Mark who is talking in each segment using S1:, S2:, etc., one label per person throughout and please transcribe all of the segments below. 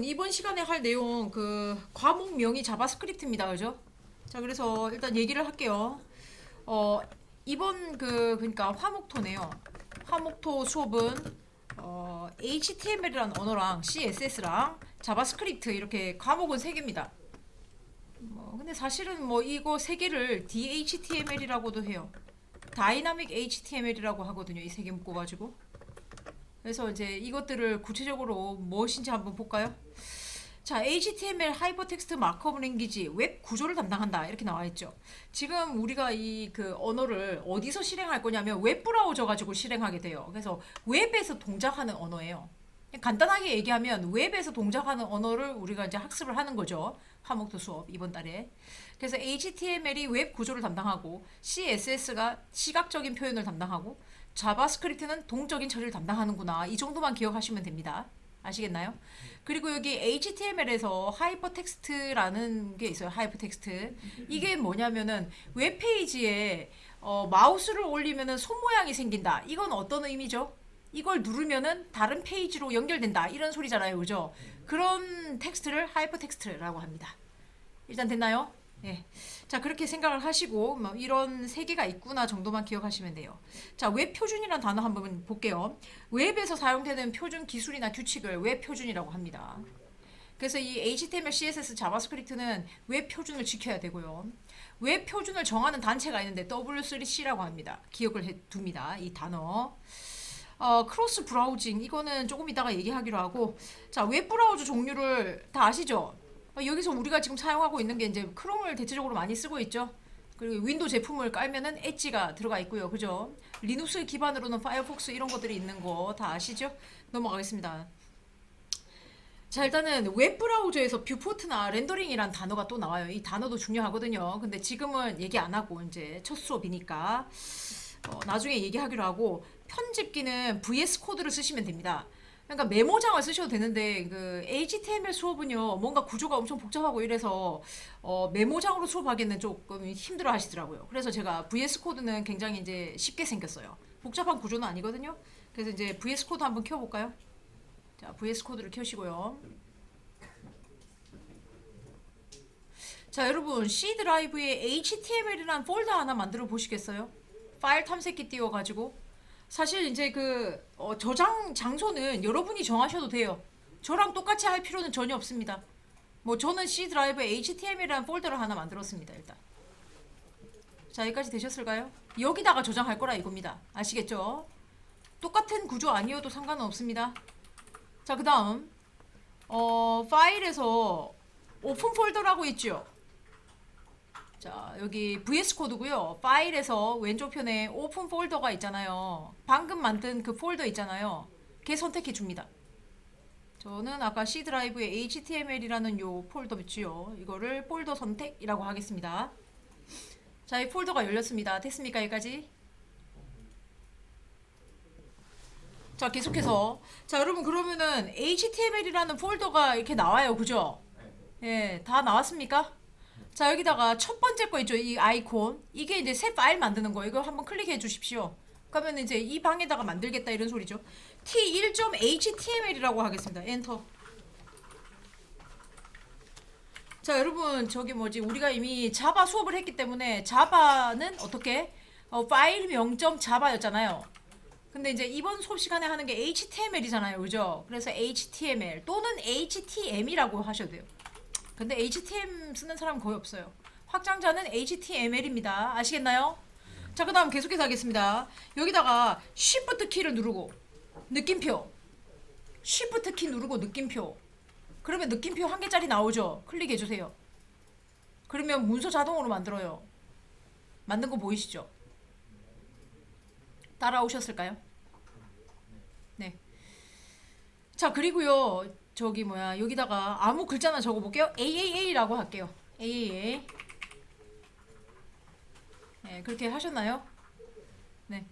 S1: 여러분 이번 시간에 할 내용 그 과목명이 자바스크립트입니다. 그죠? 자, 그래서 일단 얘기를 할게요. 어, 이번 그러니까 화목토네요. 화목토 수업은 HTML이라는 언어랑 CSS랑 자바스크립트 이렇게 과목은 세 개입니다. 근데 사실은 뭐 이거 세 개를 DHTML이라고도 해요. 다이나믹 HTML이라고 하거든요. 이 세 개 묶어가지고. 그래서 이제 이것들을 구체적으로 무엇인지 한번 볼까요? 자, HTML 하이퍼텍스트 마크업 랭귀지 웹 구조를 담당한다 이렇게 나와 있죠. 지금 우리가 이 그 언어를 어디서 실행할 거냐면 웹 브라우저 가지고 실행하게 돼요. 그래서 웹에서 동작하는 언어예요. 간단하게 얘기하면 웹에서 동작하는 언어를 우리가 이제 학습을 하는 거죠. 화목도 수업 이번 달에. 그래서 HTML이 웹 구조를 담당하고 CSS가 시각적인 표현을 담당하고 자바스크립트는 동적인 처리를 담당하는구나. 이 정도만 기억하시면 됩니다. 아시겠나요? 그리고 여기 HTML에서 하이퍼텍스트라는 게 있어요. 하이퍼텍스트. 이게 뭐냐면은 웹페이지에 마우스를 올리면은 손 모양이 생긴다. 이건 어떤 의미죠? 이걸 누르면은 다른 페이지로 연결된다. 이런 소리잖아요. 그죠? 그런 텍스트를 하이퍼텍스트라고 합니다. 일단 됐나요? 예. 자, 그렇게 생각을 하시고 뭐 이런 세 개가 있구나 정도만 기억하시면 돼요. 자, 웹 표준이라는 단어 한번 볼게요. 웹에서 사용되는 표준 기술이나 규칙을 웹 표준이라고 합니다. 그래서 이 HTML, CSS, 자바스크립트는 웹 표준을 지켜야 되고요. 웹 표준을 정하는 단체가 있는데 W3C라고 합니다. 기억을 해 둡니다. 이 단어. 크로스 브라우징 이거는 조금 이따가 얘기하기로 하고, 자, 웹 브라우저 종류를 다 아시죠? 여기서 우리가 지금 사용하고 있는 게 이제 크롬을 대체적으로 많이 쓰고 있죠. 그리고 윈도우 제품을 깔면은 엣지가 들어가 있고요. 그죠? 리눅스 기반으로는 파이어폭스 이런 것들이 있는 거 다 아시죠? 넘어가겠습니다. 자, 일단은 웹 브라우저에서 뷰포트나 렌더링이란 단어가 또 나와요. 이 단어도 중요하거든요. 근데 지금은 얘기 안 하고 이제 첫 수업이니까 나중에 얘기하기로 하고, 편집기는 VS 코드를 쓰시면 됩니다. 그러니까 메모장을 쓰셔도 되는데 그 HTML 수업은요 뭔가 구조가 엄청 복잡하고 이래서 메모장으로 수업하기는 조금 힘들어 하시더라고요. 그래서 제가 VS 코드는 굉장히 이제 쉽게 생겼어요. 복잡한 구조는 아니거든요. 그래서 이제 VS 코드 한번 켜볼까요? 자, VS 코드를 켜시고요. 자, 여러분 C 드라이브에 HTML이라는 폴더 하나 만들어 보시겠어요? 파일 탐색기 띄워가지고. 사실 이제 저장 장소는 여러분이 정하셔도 돼요. 저랑 똑같이 할 필요는 전혀 없습니다. 뭐 저는 C 드라이브에 HTML이라는 폴더를 하나 만들었습니다. 일단. 자, 여기까지 되셨을까요? 여기다가 저장할 거라 이겁니다. 아시겠죠? 똑같은 구조 아니어도 상관은 없습니다. 자, 그 다음 파일에서 오픈 폴더라고 있죠. 자, 여기 VS 코드고요. 파일에서 왼쪽 편에 오픈 폴더가 있잖아요. 방금 만든 그 폴더 있잖아요. 걔 선택해 줍니다. 저는 아까 C 드라이브에 HTML이라는 요 폴더 있지요. 이거를 폴더 선택이라고 하겠습니다. 자, 이 폴더가 열렸습니다. 됐습니까? 여기까지? 자, 계속해서. 자, 여러분 그러면은 HTML이라는 폴더가 이렇게 나와요. 그죠? 예, 다 나왔습니까? 자, 여기다가 첫 번째 거 있죠. 이 아이콘. 이게 이제 새 파일 만드는 거. 이거 한번 클릭해 주십시오. 그러면 이제 이 방에다가 만들겠다 이런 소리죠. t1.html이라고 하겠습니다. 엔터. 자, 여러분 저기 뭐지, 우리가 이미 자바 수업을 했기 때문에 자바는 어떻게 파일명 자바였잖아요. 근데 이제 이번 수업 시간에 하는 게 HTML이잖아요. 그죠? 그래서 HTML 또는 HTM이라고 하셔도 돼요. 근데 HTML 쓰는 사람 거의 없어요. 확장자는 HTML입니다. 아시겠나요? 자, 그 다음 계속해서 하겠습니다. 여기다가 Shift 키를 누르고 느낌표, Shift 키 누르고 느낌표. 그러면 느낌표 한 개짜리 나오죠? 클릭해주세요. 그러면 문서 자동으로 만들어요. 만든 거 보이시죠? 따라오셨을까요? 네. 자, 그리고요 저기 뭐야, 여기다가 아무 글자나 적어볼게요. AAA라고 할게요. AAA. 네, 그렇게 하셨나요? 네.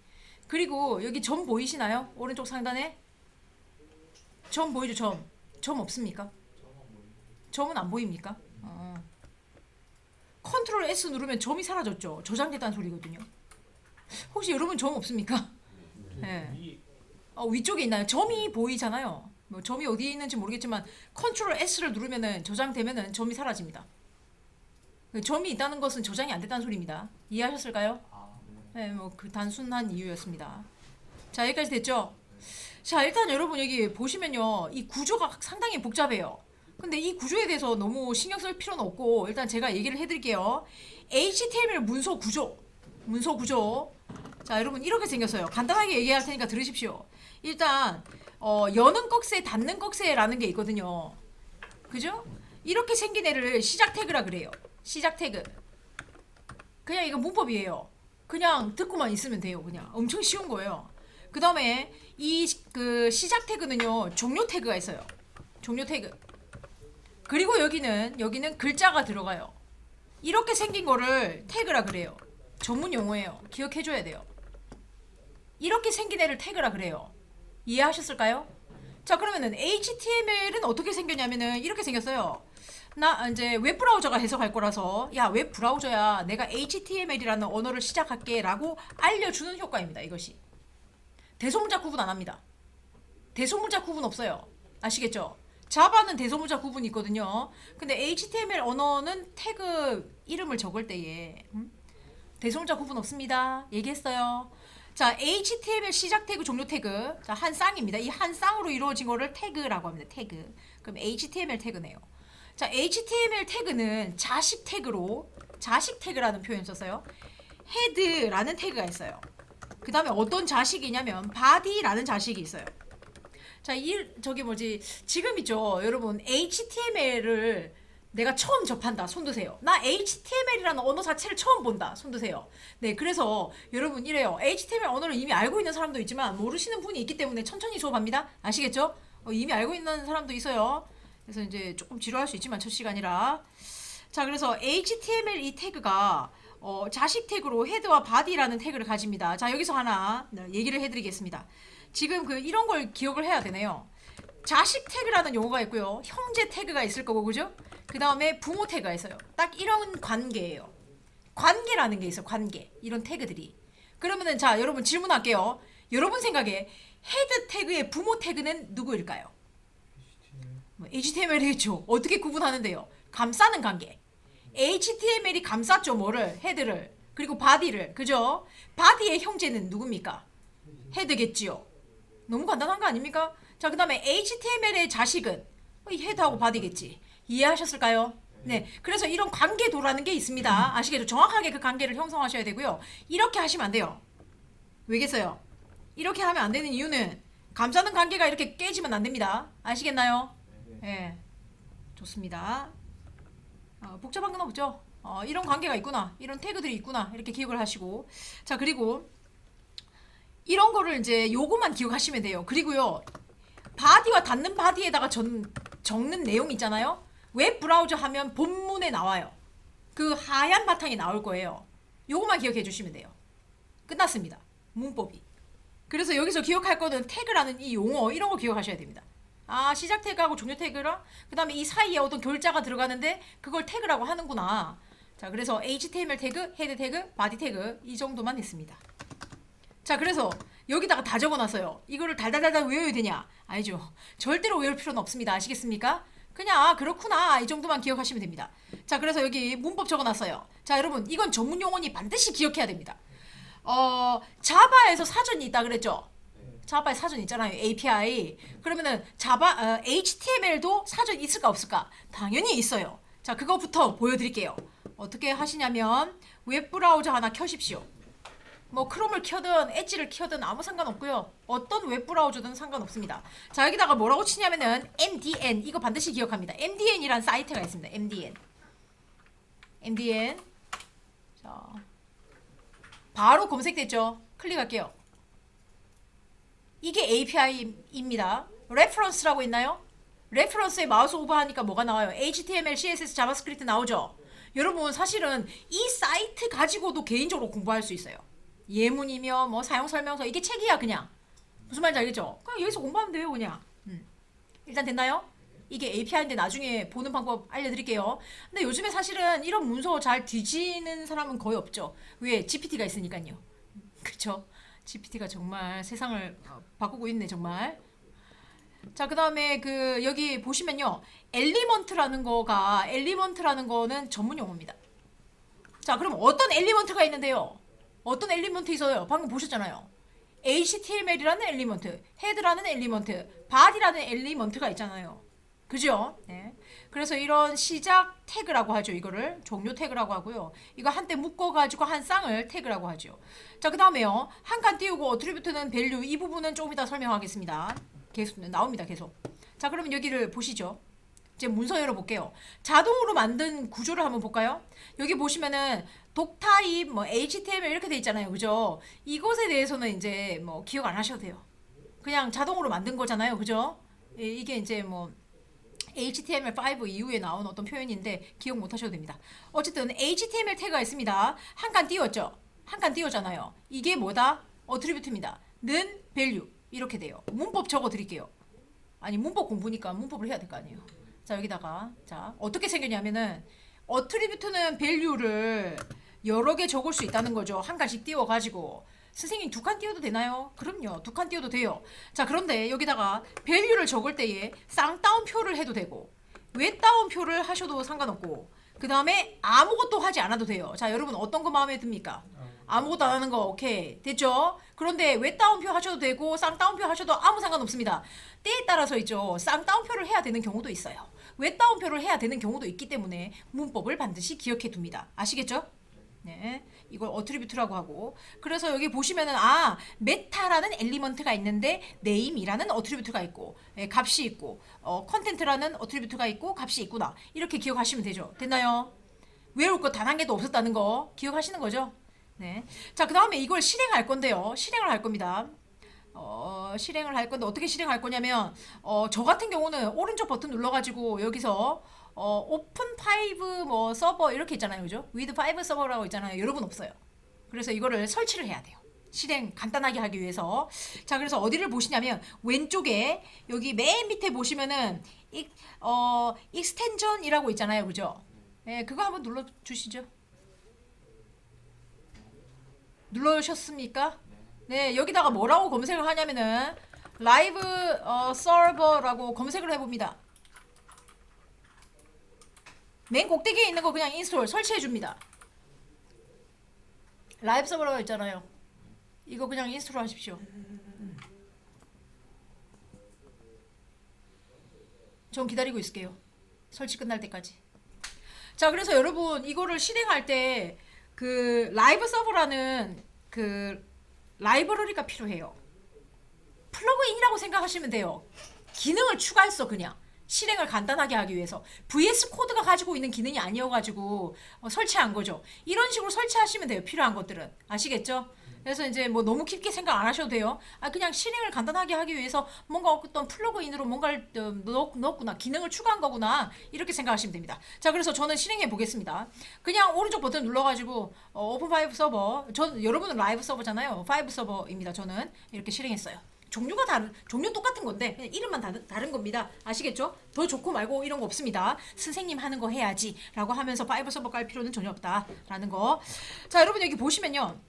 S1: 그리고 여기 점 보이시나요? 오른쪽 상단에 점 보이죠? 점 없습니까? 점은 안 보입니까? 컨트롤 S 누르면 점이 사라졌죠. 저장됐다는 소리거든요. 혹시 여러분 점 없습니까? 네. 위쪽에 있나요? 점이 보이잖아요. 뭐 점이 어디에 있는지 모르겠지만 컨트롤 S를 누르면은 저장되면은 점이 사라집니다. 점이 있다는 것은 저장이 안 됐다는 소리입니다. 이해하셨을까요? 네, 뭐 그 단순한 이유였습니다. 자, 여기까지 됐죠? 자, 일단 여러분 여기 보시면요, 이 구조가 상당히 복잡해요. 근데 이 구조에 대해서 너무 신경 쓸 필요는 없고 일단 제가 얘기를 해드릴게요. HTML 문서 구조. 자, 여러분 이렇게 생겼어요. 간단하게 얘기할 테니까 들으십시오. 일단 여는 꺽쇠, 닫는 꺽쇠라는 게 있거든요. 그죠? 이렇게 생긴 애를 시작 태그라 그래요. 시작 태그. 그냥 이거 문법이에요. 그냥 듣고만 있으면 돼요. 그냥 엄청 쉬운 거예요. 그 다음에 이 그 시작 태그는요, 종료 태그가 있어요. 종료 태그. 그리고 여기는 글자가 들어가요. 이렇게 생긴 거를 태그라 그래요. 전문 용어예요. 기억해줘야 돼요. 이렇게 생긴 애를 태그라 그래요. 이해하셨을까요? 자, 그러면은 HTML은 어떻게 생겼냐면은 이렇게 생겼어요. 나 이제 웹브라우저가 해석할 거라서, 야, 웹브라우저야, 내가 HTML이라는 언어를 시작할게 라고 알려주는 효과입니다. 이것이 대소문자 구분 안 합니다. 대소문자 구분 없어요. 아시겠죠? 자바는 대소문자 구분이 있거든요. 근데 HTML 언어는 태그 이름을 적을 때에 대소문자 구분 없습니다. 얘기했어요. 자, HTML 시작 태그, 종료 태그. 자, 한 쌍입니다. 이 한 쌍으로 이루어진 거를 태그라고 합니다. 태그. 그럼 HTML 태그네요. 자, HTML 태그는 자식 태그라는 표현 썼어요. 헤드라는 태그가 있어요. 그 다음에 어떤 자식이냐면 body라는 자식이 있어요. 자, 지금 있죠, 여러분. HTML을 내가 처음 접한다. 손 드세요. 나 HTML이라는 언어 자체를 처음 본다. 손 드세요. 네, 그래서 여러분 이래요. HTML 언어를 이미 알고 있는 사람도 있지만 모르시는 분이 있기 때문에 천천히 수업합니다. 아시겠죠? 이미 알고 있는 사람도 있어요. 그래서 이제 조금 지루할 수 있지만 첫 시간이라. 자, 그래서 HTML 이 태그가 자식 태그로 헤드와 바디라는 태그를 가집니다. 자, 여기서 하나 얘기를 해드리겠습니다. 지금 이런 걸 기억을 해야 되네요. 자식 태그라는 용어가 있고요. 형제 태그가 있을 거고, 그죠? 그 다음에 부모 태그가 있어요. 딱 이런 관계예요. 관계라는 게 있어요. 관계. 이런 태그들이. 그러면은 자, 여러분 질문할게요. 여러분 생각에 헤드 태그의 부모 태그는 누구일까요? HTML이겠죠. 어떻게 구분하는데요? 감싸는 관계. HTML이 감쌌죠. 뭐를? 헤드를. 그리고 바디를. 그죠? 바디의 형제는 누굽니까? 헤드겠지요. 너무 간단한 거 아닙니까? 자, 그 다음에 HTML의 자식은 이 헤드하고 바디겠지. 이해하셨을까요? 네. 그래서 이런 관계도라는 게 있습니다. 아시겠죠? 정확하게 그 관계를 형성하셔야 되고요. 이렇게 하시면 안 돼요. 왜겠어요? 이렇게 하면 안 되는 이유는 감싸는 관계가 이렇게 깨지면 안 됩니다. 아시겠나요? 네. 좋습니다. 복잡한 건 없죠? 이런 관계가 있구나. 이런 태그들이 있구나. 이렇게 기억을 하시고. 자, 그리고 이런 거를 이제 요거만 기억하시면 돼요. 그리고요, 바디와 닫는 바디에다가 적는 내용 있잖아요. 웹 브라우저 하면 본문에 나와요. 그 하얀 바탕에 나올 거예요. 요거만 기억해 주시면 돼요. 끝났습니다. 문법이. 그래서 여기서 기억할 거는 태그라는 이 용어, 이런 거 기억하셔야 됩니다. 아, 시작 태그하고 종료 태그랑 그 다음에 이 사이에 어떤 결자가 들어가는데 그걸 태그라고 하는구나. 자, 그래서 HTML 태그, 헤드 태그, 바디 태그 이 정도만 했습니다. 자, 그래서 여기다가 다 적어놨어요. 이거를 달달달달 외워야 되냐? 아니죠. 절대로 외울 필요는 없습니다. 아시겠습니까? 그냥 그렇구나 이 정도만 기억하시면 됩니다. 자, 그래서 여기 문법 적어놨어요. 자, 여러분 이건 전문 용어니 반드시 기억해야 됩니다. 자바에서 사전이 있다 그랬죠? 자바에 사전 있잖아요. API. 그러면은 자바 HTML도 사전 있을까 없을까? 당연히 있어요. 자, 그거부터 보여드릴게요. 어떻게 하시냐면 웹브라우저 하나 켜십시오. 뭐 크롬을 켜든 엣지를 켜든 아무 상관없고요. 어떤 웹브라우저든 상관없습니다. 자, 여기다가 뭐라고 치냐면은 MDN. 이거 반드시 기억합니다. MDN이란 사이트가 있습니다. MDN. 자, 바로 검색됐죠? 클릭할게요. 이게 API입니다. 레퍼런스라고 있나요? 레퍼런스에 마우스 오버하니까 뭐가 나와요? HTML, CSS, 자바스크립트 나오죠? 여러분 사실은 이 사이트 가지고도 개인적으로 공부할 수 있어요. 예문이며 뭐 사용설명서, 이게 책이야 그냥. 무슨 말인지 알겠죠? 그냥 여기서 공부하면 돼요 그냥. 일단 됐나요? 이게 API인데 나중에 보는 방법 알려드릴게요. 근데 요즘에 사실은 이런 문서 잘 뒤지는 사람은 거의 없죠. 왜? GPT가 있으니까요. 그쵸? GPT가 정말 세상을 바꾸고 있네 정말. 자, 그 다음에 그 여기 보시면요. 엘리먼트라는 거는 전문 용어입니다. 자, 그럼 어떤 엘리먼트가 있는데요? 어떤 엘리먼트 있어요? 방금 보셨잖아요. HTML이라는 엘리먼트, 헤드라는 엘리먼트, body라는 엘리먼트가 있잖아요. 그죠? 네. 그래서 이런 시작 태그라고 하죠. 이거를 종료 태그라고 하고요. 이거 한때 묶어가지고 한 쌍을 태그라고 하죠. 자, 그 다음에요. 한 칸 띄우고 어트리뷰트는 밸류 이 부분은 조금 이따 설명하겠습니다. 계속 나옵니다. 계속. 자, 그러면 여기를 보시죠. 이제 문서 열어볼게요. 자동으로 만든 구조를 한번 볼까요? 여기 보시면은 독타입, 뭐 HTML 이렇게 돼 있잖아요. 그죠? 이것에 대해서는 이제 뭐 기억 안 하셔도 돼요. 그냥 자동으로 만든 거잖아요. 그죠? 이게 이제 뭐 HTML5 이후에 나온 어떤 표현인데 기억 못 하셔도 됩니다. 어쨌든 HTML 태그가 있습니다. 한 칸 띄웠죠? 한 칸 띄웠잖아요. 이게 뭐다? 어트리뷰트입니다. 는 value 이렇게 돼요. 문법 적어 드릴게요. 아니 문법 공부니까 문법을 해야 될 거 아니에요. 자, 여기다가 자 어떻게 생겼냐면은 어트리뷰트는 value를 여러 개 적을 수 있다는 거죠. 한 칸씩 띄워가지고 선생님 두 칸 띄워도 되나요? 그럼요. 두 칸 띄워도 돼요. 자, 그런데 여기다가 value를 적을 때에 쌍따옴표를 해도 되고 외따옴표를 하셔도 상관없고 그 다음에 아무것도 하지 않아도 돼요. 자, 여러분 어떤 거 마음에 듭니까? 아무것도 안 하는 거 오케이 됐죠? 그런데 외따옴표 하셔도 되고 쌍따옴표 하셔도 아무 상관없습니다. 때에 따라서 있죠. 쌍따옴표를 해야 되는 경우도 있어요. 외따옴표를 해야 되는 경우도 있기 때문에 문법을 반드시 기억해 둡니다. 아시겠죠? 네, 이걸 어트리뷰트라고 하고 그래서 여기 보시면은 메타라는 엘리먼트가 있는데 네임이라는 어트리뷰트가 있고 값이 있고 컨텐트라는 어트리뷰트가 있고 값이 있구나 이렇게 기억하시면 되죠. 됐나요? 외울 거 단 한 개도 없었다는 거 기억하시는 거죠? 네. 자, 그 다음에 이걸 실행할 건데요. 실행을 할 겁니다. 실행을 할 건데 어떻게 실행할 거냐면 저 같은 경우는 오른쪽 버튼 눌러가지고 여기서 오픈 5 뭐 서버 이렇게 있잖아요. 그죠? with 5 서버라고 있잖아요. 여러분 없어요. 그래서 이거를 설치를 해야 돼요. 실행 간단하게 하기 위해서. 자, 그래서 어디를 보시냐면 왼쪽에 여기 맨 밑에 보시면은 익스텐전이라고 있잖아요. 그죠? 네, 그거 한번 눌러 주시죠. 눌러주셨습니까? 네, 여기다가 뭐라고 검색을 하냐면은 라이브 서버라고 검색을 해봅니다. 맨 꼭대기에 있는 거 그냥 인스톨 설치해 줍니다. 라이브 서버라고 있잖아요. 이거 그냥 인스톨 하십시오. 전 기다리고 있을게요. 설치 끝날 때까지. 자, 그래서 여러분 이거를 실행할 때 그 라이브 서버라는 그 라이브러리가 필요해요. 플러그인이라고 생각하시면 돼요. 기능을 추가했어 그냥. 실행을 간단하게 하기 위해서 VS 코드가 가지고 있는 기능이 아니어가지고 설치한 거죠. 이런 식으로 설치하시면 돼요. 필요한 것들은 아시겠죠? 그래서 이제 뭐 너무 깊게 생각 안 하셔도 돼요. 그냥 실행을 간단하게 하기 위해서 뭔가 어떤 플러그인으로 뭔가를 넣었구나, 기능을 추가한 거구나 이렇게 생각하시면 됩니다. 자, 그래서 저는 실행해 보겠습니다. 그냥 오른쪽 버튼 눌러가지고 오픈 5 서버, 여러분은 라이브 서버잖아요. 5 서버입니다. 저는 이렇게 실행했어요. 종류 똑같은 건데 그냥 이름만 다른 겁니다. 아시겠죠? 더 좋고 말고 이런 거 없습니다. 선생님 하는 거 해야지 라고 하면서 5 서버 깔 필요는 전혀 없다라는 거. 자, 여러분 여기 보시면요.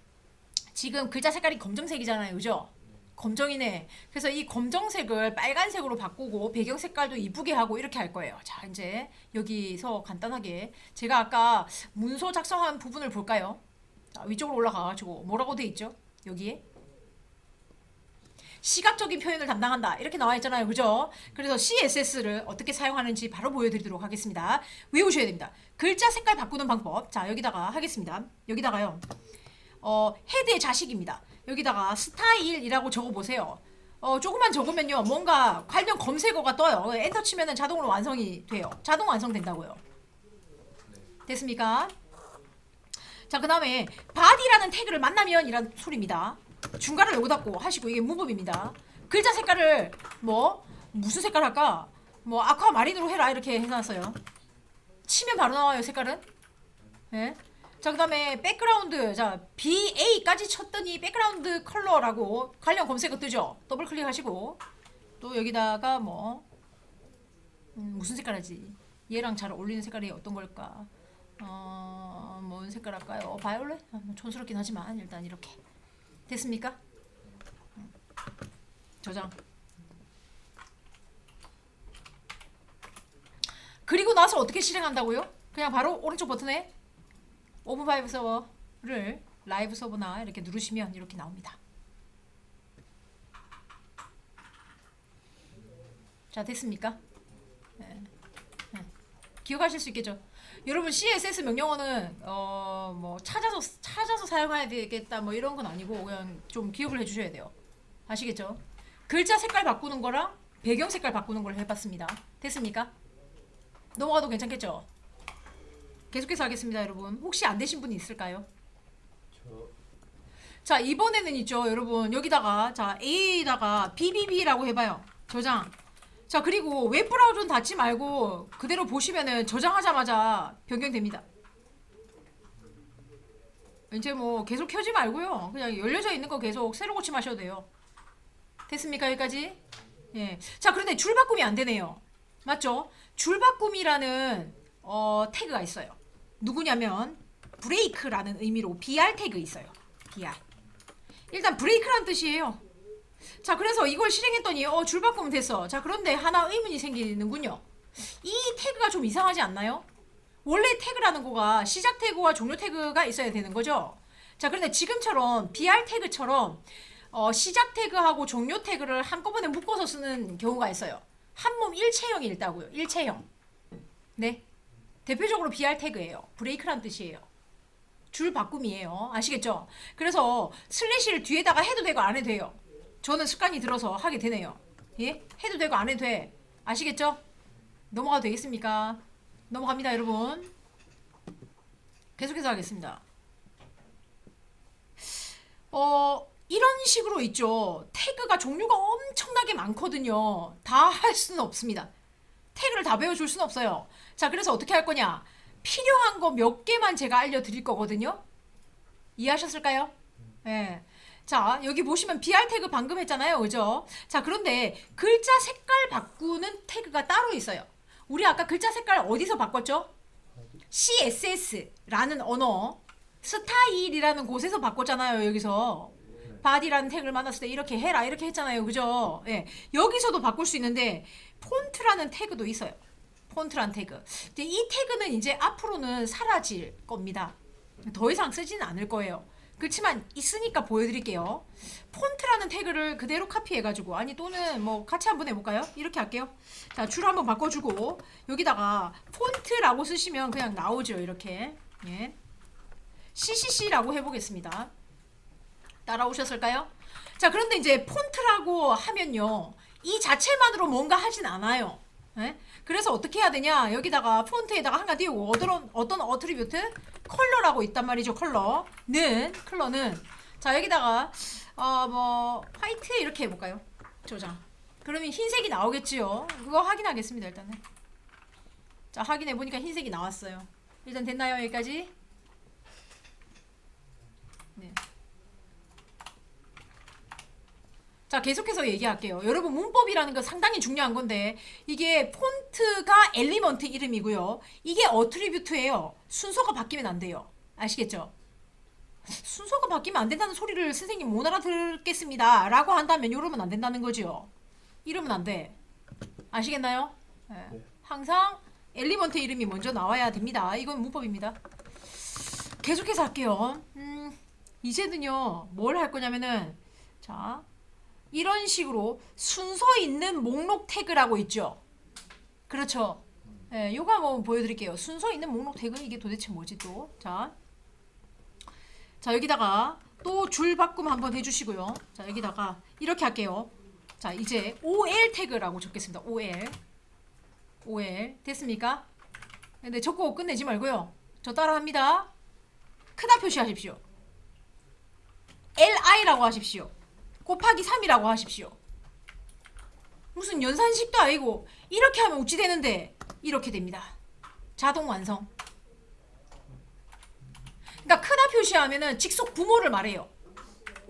S1: 지금 글자 색깔이 검정색이잖아요. 그죠? 검정이네. 그래서 이 검정색을 빨간색으로 바꾸고 배경 색깔도 이쁘게 하고 이렇게 할 거예요. 자, 이제 여기서 간단하게 제가 아까 문서 작성한 부분을 볼까요? 자, 위쪽으로 올라가가지고 뭐라고 돼 있죠? 여기에 시각적인 표현을 담당한다 이렇게 나와 있잖아요. 그죠? 그래서 CSS를 어떻게 사용하는지 바로 보여드리도록 하겠습니다. 외우셔야 됩니다. 글자 색깔 바꾸는 방법. 자, 여기다가 하겠습니다. 여기다가요. 헤드의 자식입니다. 여기다가 스타일이라고 적어보세요. 조금만 적으면요. 뭔가 관련 검색어가 떠요. 엔터 치면은 자동으로 완성이 돼요. 자동 완성된다고요. 됐습니까? 자, 그 다음에 body라는 태그를 만나면 이란 소리입니다. 중간을 요거 닫고 하시고 이게 문법입니다. 글자 색깔을 무슨 색깔 할까? 아쿠아마린으로 해라 이렇게 해놨어요. 치면 바로 나와요 색깔은. 네. 자, 그 다음에 백그라운드. 자, BA까지 쳤더니 백그라운드 컬러라고 관련 검색어 뜨죠. 더블 클릭하시고 또 여기다가 무슨 색깔 하지? 얘랑 잘 어울리는 색깔이 어떤 걸까? 뭔 색깔 할까요? 바이올렛? 촌스럽긴 하지만 일단 이렇게 됐습니까? 저장. 그리고 나서 어떻게 실행한다고요? 그냥 바로 오른쪽 버튼에 오픈 파이브 서버를 라이브 서버나 이렇게 누르시면 이렇게 나옵니다. 자, 됐습니까? 네. 네. 기억하실 수 있겠죠? 여러분 CSS 명령어는 뭐 찾아서 사용해야 되겠다 뭐 이런 건 아니고 그냥 좀 기억을 해주셔야 돼요. 아시겠죠? 글자 색깔 바꾸는 거랑 배경 색깔 바꾸는 걸 해봤습니다. 됐습니까? 넘어가도 괜찮겠죠? 계속해서 하겠습니다, 여러분. 혹시 안 되신 분이 있을까요? 자, 이번에는 있죠, 여러분. 여기다가 자 A에다가 BBB라고 해봐요. 저장. 자, 그리고 웹브라우저는 닫지 말고 그대로 보시면은 저장하자마자 변경됩니다. 이제 뭐 계속 켜지 말고요. 그냥 열려져 있는 거 계속 새로 고침하셔도 돼요. 됐습니까? 여기까지? 예. 자, 그런데 줄 바꿈이 안 되네요. 맞죠? 줄 바꿈이라는 태그가 있어요. 누구냐면 브레이크라는 의미로 BR 태그 있어요. BR. 일단 브레이크란 뜻이에요. 자, 그래서 이걸 실행했더니 줄 바꾸면 됐어. 자, 그런데 하나 의문이 생기는군요. 이 태그가 좀 이상하지 않나요? 원래 태그라는 거가 시작 태그와 종료 태그가 있어야 되는 거죠. 자, 그런데 지금처럼 BR 태그처럼 시작 태그하고 종료 태그를 한꺼번에 묶어서 쓰는 경우가 있어요. 한몸 일체형이 있다고요. 일체형. 네. 대표적으로 BR 태그예요. 브레이크란 뜻이에요. 줄 바꿈이에요. 아시겠죠? 그래서 슬래시를 뒤에다가 해도 되고 안 해도 돼요. 저는 습관이 들어서 하게 되네요. 예? 해도 되고 안 해도 돼. 아시겠죠? 넘어가도 되겠습니까? 넘어갑니다, 여러분. 계속해서 하겠습니다. 이런 식으로 있죠. 태그가 종류가 엄청나게 많거든요. 다 할 수는 없습니다. 태그를 다 배워줄 수는 없어요. 자, 그래서 어떻게 할 거냐? 필요한 거 몇 개만 제가 알려드릴 거거든요. 이해하셨을까요? 네. 자, 여기 보시면 BR 태그 방금 했잖아요. 그죠? 자, 그런데 글자 색깔 바꾸는 태그가 따로 있어요. 우리 아까 글자 색깔 어디서 바꿨죠? CSS라는 언어, 스타일이라는 곳에서 바꿨잖아요. 여기서. 바디라는 태그를 만났을 때 이렇게 해라 이렇게 했잖아요. 그죠? 예. 여기서도 바꿀 수 있는데 폰트라는 태그도 있어요. 폰트라는 태그. 근데 이 태그는 이제 앞으로는 사라질 겁니다. 더 이상 쓰지는 않을 거예요. 그렇지만 있으니까 보여드릴게요. 폰트라는 태그를 그대로 카피해가지고 아니 또는 뭐 같이 한번 해볼까요? 이렇게 할게요. 자, 줄 한번 바꿔주고 여기다가 폰트라고 쓰시면 그냥 나오죠. 이렇게. 예. CCC라고 해보겠습니다. 따라오셨을까요? 자, 그런데 이제 폰트라고 하면요. 이 자체만으로 뭔가 하진 않아요. 예? 그래서 어떻게 해야 되냐? 여기다가 폰트에다가 하나 띄우고 어떤 어트리뷰트? 컬러라고 있단 말이죠. 컬러는 자, 여기다가 뭐 화이트 이렇게 해볼까요? 저장. 그러면 흰색이 나오겠지요. 그거 확인하겠습니다. 일단은. 자, 확인해보니까 흰색이 나왔어요. 일단 됐나요? 여기까지? 네. 자, 계속해서 얘기할게요. 여러분, 문법이라는 거 상당히 중요한 건데 이게 폰트가 엘리먼트 이름이고요. 이게 어트리뷰트예요. 순서가 바뀌면 안 돼요. 아시겠죠? 순서가 바뀌면 안 된다는 소리를 선생님 못 알아듣겠습니다 라고 한다면 이러면 안 된다는 거죠. 이러면 안 돼. 아시겠나요? 네. 항상 엘리먼트 이름이 먼저 나와야 됩니다. 이건 문법입니다. 계속해서 할게요. 이제는요 뭘 할 거냐면은 자, 이런 식으로 순서 있는 목록 태그라고 있죠. 그렇죠. 예, 요거 한번 보여드릴게요. 순서 있는 목록 태그 이게 도대체 뭐지 또? 자, 여기다가 또 줄 바꿈 한번 해주시고요. 자, 여기다가 이렇게 할게요. 자, 이제 OL 태그라고 적겠습니다. OL 됐습니까? 근데 적고 끝내지 말고요. 저 따라합니다. 크다 표시하십시오. LI라고 하십시오. 곱하기 3이라고 하십시오. 무슨 연산식도 아니고 이렇게 하면 어찌 되는데 이렇게 됩니다. 자동 완성. 그러니까 크다 표시하면은 직속 부모를 말해요.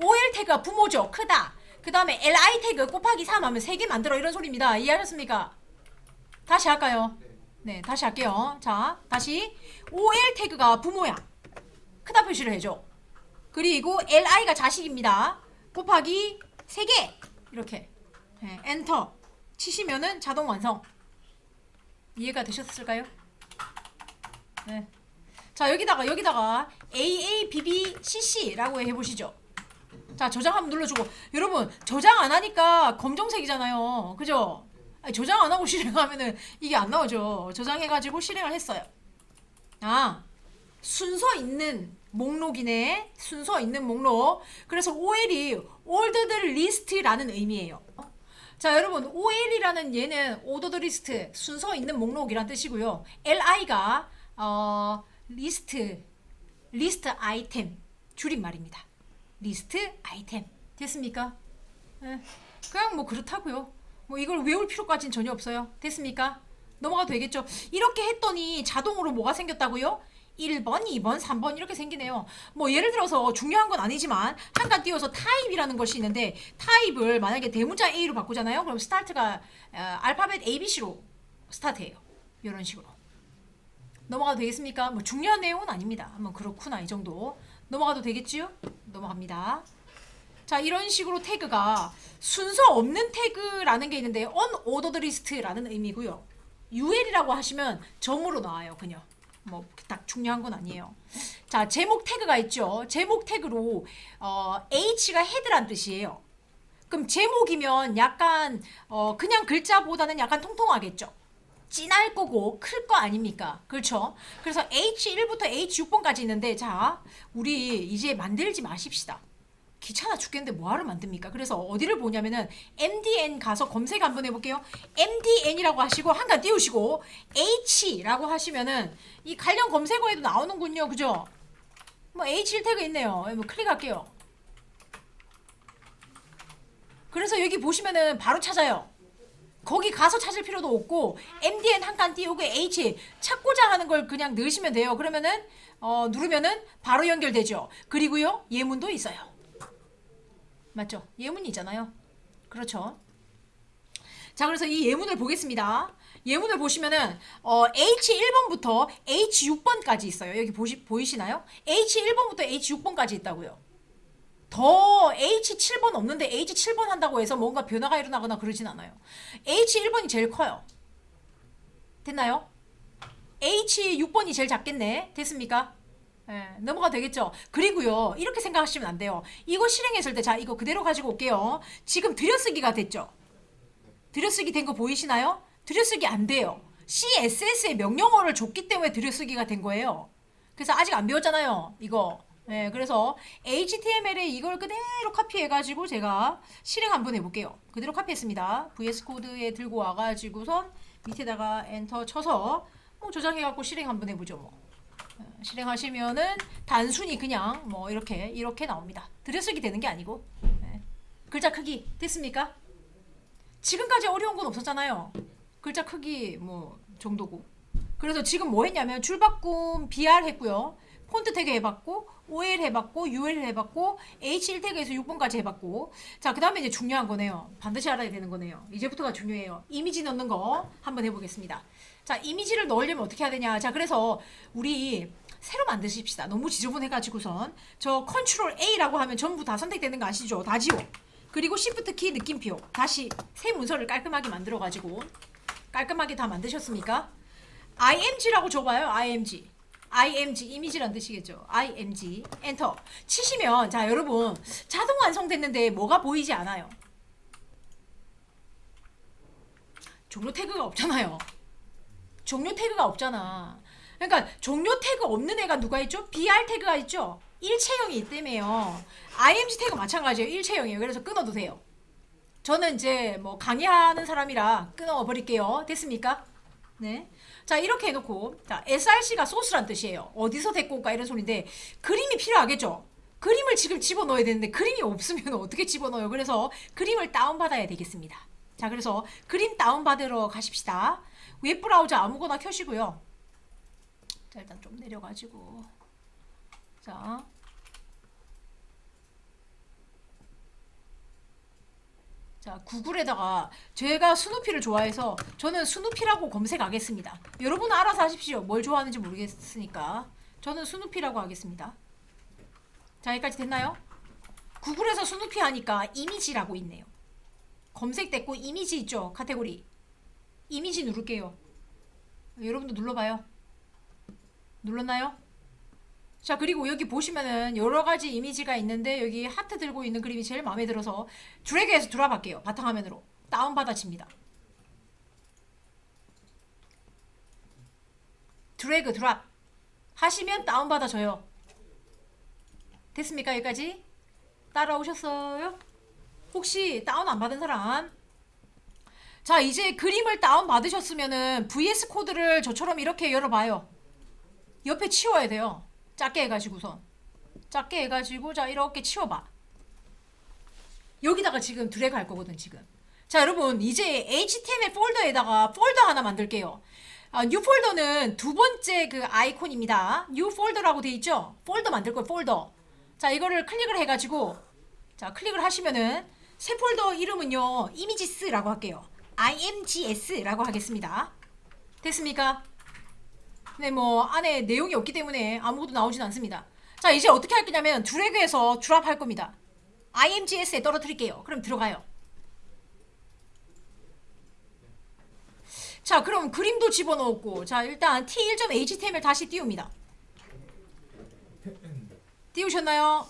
S1: OL 태그가 부모죠. 크다. 그 다음에 LI 태그 곱하기 3 하면 3개 만들어 이런 소리입니다. 이해하셨습니까? 다시 할까요? 네, 다시 할게요. 자, 다시 OL 태그가 부모야. 크다 표시를 해줘. 그리고 LI가 자식입니다. 곱하기 3개 이렇게 네, 엔터 치시면은 자동 완성. 이해가 되셨을까요? 네. 자, 여기다가 AABBCC라고 해보시죠. 자, 저장 한번 눌러주고. 여러분, 저장 안 하니까 검정색이잖아요. 그죠? 아니, 저장 안 하고 실행하면은 이게 안 나오죠. 저장해가지고 실행을 했어요. 아, 순서 있는 목록이네. 순서 있는 목록. 그래서 OL이 ordered list라는 의미예요. 자, 여러분, OL이라는 얘는 ordered list, 순서 있는 목록이란 뜻이고요. LI가 리스트 아이템 줄임말입니다. 리스트 아이템. 됐습니까? 네. 그냥 뭐 그렇다고요. 뭐 이걸 외울 필요까지는 전혀 없어요. 됐습니까? 넘어가도 되겠죠? 이렇게 했더니 자동으로 뭐가 생겼다고요? 1번, 2번, 3번 이렇게 생기네요. 뭐 예를 들어서 중요한 건 아니지만 한칸 띄워서 타입이라는 것이 있는데 타입을 만약에 대문자 A로 바꾸잖아요. 그럼 스타트가 알파벳 ABC로 스타트해요. 이런 식으로. 넘어가도 되겠습니까? 뭐 중요한 내용은 아닙니다. 뭐 그렇구나 이 정도. 넘어가도 되겠지요? 넘어갑니다. 자, 이런 식으로 태그가 순서 없는 태그라는 게 있는데 unordered list라는 의미고요. UL이라고 하시면 점으로 나와요. 그냥 뭐 딱 중요한 건 아니에요. 자, 제목 태그가 있죠. 제목 태그로 H가 헤드란 뜻이에요. 그럼 제목이면 약간 그냥 글자보다는 약간 통통하겠죠. 진할 거고 클 거 아닙니까? 그렇죠? 그래서 H1부터 H6번까지 있는데 자, 우리 이제 만들지 마십시다. 귀찮아 죽겠는데 뭐하러 만듭니까? 그래서 어디를 보냐면은 MDN 가서 검색 한번 해볼게요. MDN이라고 하시고 한칸 띄우시고 H라고 하시면은 이 관련 검색어에도 나오는군요. 그죠? 뭐 H1 태그 있네요. 뭐 클릭할게요. 그래서 여기 보시면은 바로 찾아요. 거기 가서 찾을 필요도 없고 MDN 한 칸 띄우고 H 찾고자 하는 걸 그냥 넣으시면 돼요. 그러면은 누르면은 바로 연결되죠. 그리고요 예문도 있어요. 맞죠? 예문이 있잖아요. 그렇죠? 자, 그래서 이 예문을 보겠습니다. 예문을 보시면은 H1번부터 H6번까지 있어요. 여기 보이시나요? H1번부터 H6번까지 있다고요. 더 H7번 없는데 H7번 한다고 해서 뭔가 변화가 일어나거나 그러진 않아요. H1번이 제일 커요. 됐나요? H6번이 제일 작겠네. 됐습니까? 네, 넘어가 되겠죠. 그리고요 이렇게 생각하시면 안 돼요. 이거 실행했을 때 자 이거 그대로 가지고 올게요. 지금 들여쓰기가 됐죠. 들여쓰기 된 거 보이시나요? 들여쓰기 안 돼요. CSS의 명령어를 줬기 때문에 들여쓰기가 된 거예요. 그래서 아직 안 배웠잖아요 이거. 네, 그래서 HTML에 이걸 그대로 카피해가지고 제가 실행 한번 해볼게요. 그대로 카피했습니다. VS 코드에 들고 와가지고선 밑에다가 엔터 쳐서 뭐 저장해갖고 실행 한번 해보죠. 뭐. 실행하시면은 단순히 그냥 뭐 이렇게 나옵니다. 들여쓰기 되는 게 아니고. 네. 글자 크기 됐습니까? 지금까지 어려운 건 없었잖아요. 글자 크기 뭐 정도고. 그래서 지금 뭐 했냐면 줄바꿈 BR 했고요. 폰트 태그 해봤고 OL 해봤고 UL 해봤고 H1 태그에서 6번까지 해봤고 자 그 다음에 이제 중요한 거네요. 반드시 알아야 되는 거네요. 이제부터가 중요해요. 이미지 넣는 거 한번 해보겠습니다. 자 이미지를 넣으려면 어떻게 해야 되냐. 자 그래서 우리 새로 만드십시다. 너무 지저분해가지고선 저 컨트롤 A라고 하면 전부 다 선택되는 거 아시죠? 다 지워. 그리고 Shift 키 느낌표 다시 새 문서를 깔끔하게 만들어가지고 깔끔하게 다 만드셨습니까? IMG라고 줘봐요. IMG 이미지란 뜻이겠죠. IMG 엔터 치시면 자 여러분 자동 완성됐는데 뭐가 보이지 않아요. 종료 태그가 없잖아요. 종료 태그가 없잖아. 그러니까 종료 태그 없는 애가 누가 있죠? BR 태그가 있죠. 일체형이 있다며요. IMG 태그 마찬가지예요. 일체형이에요. 그래서 끊어도 돼요. 저는 이제 뭐 강의하는 사람이라 끊어버릴게요. 됐습니까? 네. 자 이렇게 해놓고 자 src가 소스란 뜻이에요. 어디서 데리고 올까 이런 소리인데 그림이 필요하겠죠. 그림을 지금 집어넣어야 되는데 그림이 없으면 어떻게 집어넣어요. 그래서 그림을 다운받아야 되겠습니다. 자 그래서 그림 다운받으러 가십시다. 웹브라우저 아무거나 켜시고요. 자 일단 좀 내려가지고 자 구글에다가 제가 스누피를 좋아해서 저는 스누피라고 검색하겠습니다. 여러분은 알아서 하십시오. 뭘 좋아하는지 모르겠으니까 저는 스누피라고 하겠습니다. 자 여기까지 됐나요? 구글에서 스누피 하니까 이미지라고 있네요. 검색됐고 이미지 있죠? 카테고리 이미지 누를게요. 여러분도 눌러봐요. 눌렀나요? 자, 그리고 여기 보시면은 여러 가지 이미지가 있는데 여기 하트 들고 있는 그림이 제일 마음에 들어서 드래그해서 드랍할게요. 바탕화면으로 다운받아집니다. 드래그 드랍 하시면 다운받아져요. 됐습니까? 여기까지? 따라오셨어요? 혹시 다운 안 받은 사람? 자, 이제 그림을 다운 받으셨으면은 VS 코드를 저처럼 이렇게 열어봐요. 옆에 치워야 돼요. 작게 해가지고선 작게 해가지고 자 이렇게 치워봐. 여기다가 지금 드래그 할 거거든 지금. 자, 여러분 이제 HTML 폴더에다가 폴더 하나 만들게요. 뉴 폴더는 두 번째 그 아이콘입니다. 뉴 폴더라고 돼 있죠? 폴더 만들 거예요. 폴더. 자, 이거를 클릭을 해가지고 자 클릭을 하시면은 새 폴더 이름은요 이미지스라고 할게요. imgs라고 하겠습니다. 됐습니까? 네, 뭐 안에 내용이 없기 때문에 아무것도 나오진 않습니다. 자, 이제 어떻게 할 거냐면 드래그해서 드랍 할 겁니다. imgs에 떨어뜨릴게요. 그럼 들어가요. 자, 그럼 그림도 집어넣었고 자, 일단 t1.html 다시 띄웁니다. 띄우셨나요?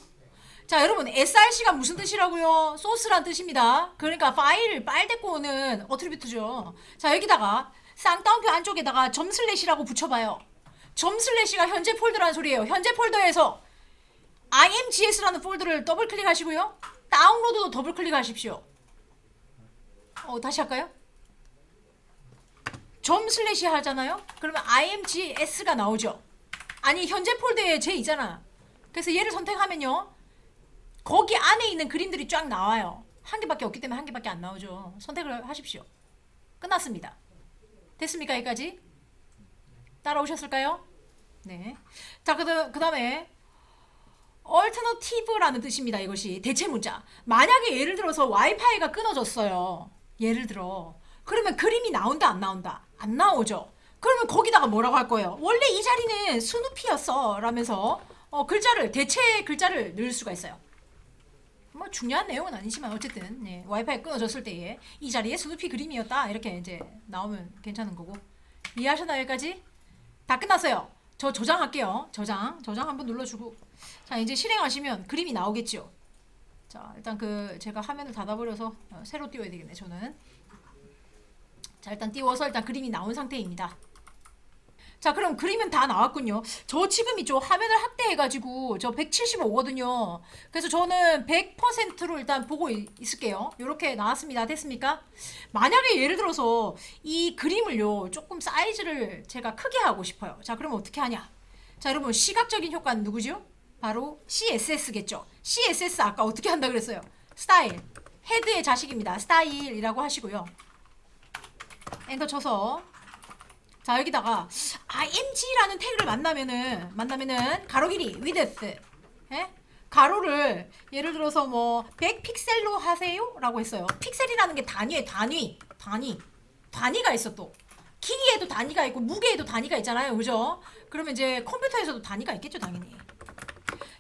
S1: 자, 여러분 src가 무슨 뜻이라고요? 소스란 뜻입니다. 그러니까 파일 빨대꼬는 어트리뷰트죠. 자, 여기다가 쌍따옴표 안쪽에다가 점슬래시라고 붙여봐요. 점슬래시가 현재 폴더라는 소리예요. 현재 폴더에서 imgs라는 폴더를 더블 클릭하시고요. 다운로드도 더블 클릭하십시오. 다시 할까요? 점슬래시 하잖아요. 그러면 imgs가 나오죠. 아니, 현재 폴더에 제 있잖아. 그래서 얘를 선택하면요 거기 안에 있는 그림들이 쫙 나와요. 한 개밖에 없기 때문에 한 개밖에 안 나오죠. 선택을 하십시오. 끝났습니다. 됐습니까? 여기까지? 따라오셨을까요? 네. 자, 그 다음에 alternative라는 뜻입니다. 이것이 대체 문자. 만약에 예를 들어서 와이파이가 끊어졌어요. 예를 들어. 그러면 그림이 나온다 안 나온다? 안 나오죠. 그러면 거기다가 뭐라고 할 거예요? 원래 이 자리는 스누피였어 라면서 대체 글자를 넣을 수가 있어요. 뭐 중요한 내용은 아니지만 어쨌든 네, 와이파이 끊어졌을 때에 이 자리에 스누피 그림이었다 이렇게 이제 나오면 괜찮은 거고. 이해하셨나요? 여기까지? 다 끝났어요. 저 저장할게요. 저장 한번 눌러주고 자, 이제 실행하시면 그림이 나오겠죠. 자, 일단 제가 화면을 닫아버려서 새로 띄워야 되겠네. 저는 자, 일단 띄워서 일단 그림이 나온 상태입니다. 자, 그럼 그림은 다 나왔군요. 저 지금 이죠 화면을 확대해가지고 저 175거든요. 그래서 저는 100%로 일단 보고 있을게요. 이렇게 나왔습니다. 됐습니까? 만약에 예를 들어서 이 그림을요 조금 사이즈를 제가 크게 하고 싶어요. 자, 그러면 어떻게 하냐? 자, 여러분 시각적인 효과는 누구죠? 바로 CSS겠죠. CSS 아까 어떻게 한다 그랬어요? 스타일. 헤드의 자식입니다. 스타일이라고 하시고요. 엔터 쳐서 자, 여기다가 img라는 태그를 만나면은 가로 길이 width 가로를 예를 들어서 뭐 100픽셀로 하세요 라고 했어요. 픽셀이라는 게 단위에 단위가 있어. 또 길이에도 단위가 있고 무게에도 단위가 있잖아요. 그죠? 그러면 이제 컴퓨터에서도 단위가 있겠죠 당연히.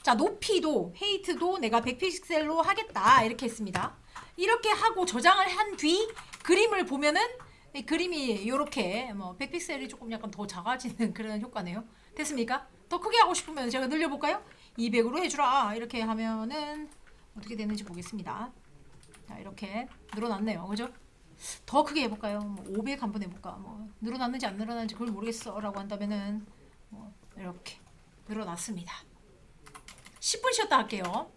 S1: 자, 높이도 헤이트도 내가 100픽셀로 하겠다 이렇게 했습니다. 이렇게 하고 저장을 한 뒤 그림을 보면은 이 그림이 이렇게 뭐 100픽셀이 조금 약간 더 작아지는 그런 효과네요. 됐습니까? 더 크게 하고 싶으면 제가 늘려볼까요? 200으로 해주라 이렇게 하면은 어떻게 되는지 보겠습니다. 자, 이렇게 늘어났네요. 그죠? 더 크게 해볼까요? 뭐 500 한번 해볼까? 뭐 늘어났는지 안 늘어났는지 그걸 모르겠어 라고 한다면은 뭐 이렇게 늘어났습니다. 10분 쉬었다 할게요.